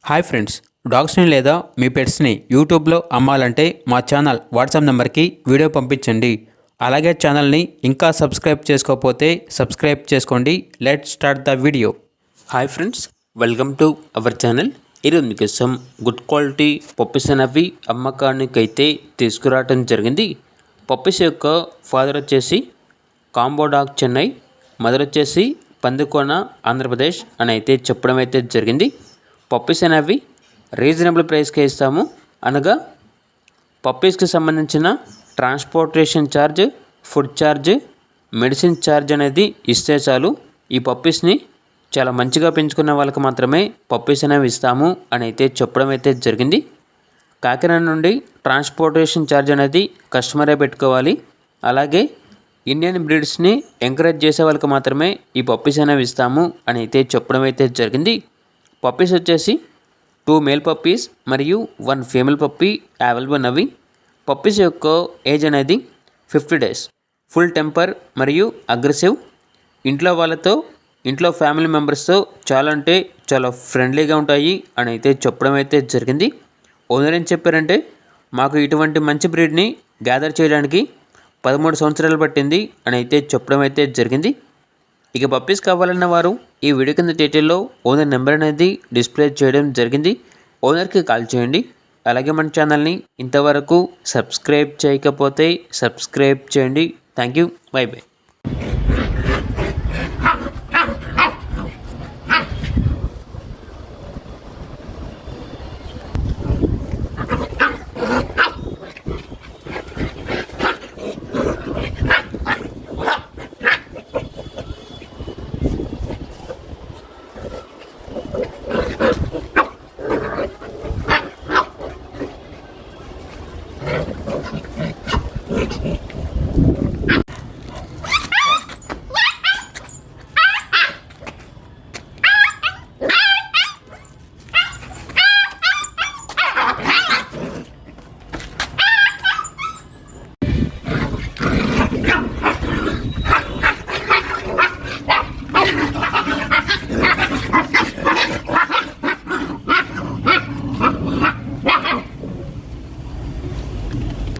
Hi friends, డాగ్స్ని లేదా మీ పెట్స్ని యూట్యూబ్లో అమ్మాలంటే మా ఛానల్ వాట్సాప్ నెంబర్కి వీడియో పంపించండి. అలాగే ఛానల్ని ఇంకా సబ్స్క్రైబ్ చేసుకోకపోతే సబ్స్క్రైబ్ చేసుకోండి. Let start the video. Hi friends, welcome to our channel. ఈరోజు మీకోసం గుడ్ క్వాలిటీ పప్పీస్ అనేవి అమ్మకానికైతే తీసుకురావడం జరిగింది. పప్పీస్ యొక్క ఫాదర్ వచ్చేసి కాంబో డాగ్ చెన్నై, మదర్ వచ్చేసి పందుకోన ఆంధ్రప్రదేశ్ అని అయితే చెప్పడం అయితే జరిగింది. పప్పీస్ అనేవి రీజనబుల్ ప్రైస్కే ఇస్తాము. అనగా పప్పీస్కి సంబంధించిన transportation charge, food charge, medicine charge అనేది ఇస్తే చాలు. ఈ పప్పీస్ని చాలా మంచిగా పెంచుకున్న వాళ్ళకి మాత్రమే పప్పీస్ అనేవి ఇస్తాము అని అయితే చెప్పడం అయితే జరిగింది. కాకినాడ నుండి ట్రాన్స్పోర్టేషన్ ఛార్జ్ అనేది కస్టమరే పెట్టుకోవాలి. అలాగే ఇండియన్ బ్రీడ్స్ని ఎంకరేజ్ చేసే వాళ్ళకి మాత్రమే ఈ పప్పీస్ అనేవి ఇస్తాము అని అయితే చెప్పడం అయితే జరిగింది. పప్పీస్ వచ్చేసి 2 మేల్ పప్పీస్ మరియు 1 ఫీమేల్ పప్పీ అవైలబుల్ ఉన్నవి. పప్పీస్ యొక్క ఏజ్ అనేది 50 డేస్. ఫుల్ టెంపర్ మరియు అగ్రెసివ్. ఇంట్లో వాళ్ళతో, ఇంట్లో ఫ్యామిలీ మెంబర్స్తో చాలా అంటే చాలా ఫ్రెండ్లీగా ఉంటాయి అని అయితే చెప్పడం అయితే జరిగింది. ఓనర్ ఏం చెప్పారంటే, మాకు ఇటువంటి మంచి బ్రీడ్ని గ్యాదర్ చేయడానికి 13 సంవత్సరాలు పట్టింది అని అయితే చెప్పడం అయితే జరిగింది. ఇక పప్పీస్ కావాలన్న వారు ఈ వీడియో కింద టైటిల్లో ఓనర్ నెంబర్ అనేది డిస్ప్లే చేయడం జరిగింది. ఓనర్కి కాల్ చేయండి. అలాగే మన ఛానల్ని ఇంతవరకు సబ్స్క్రైబ్ చేయకపోతే సబ్స్క్రైబ్ చేయండి. Thank you. By by.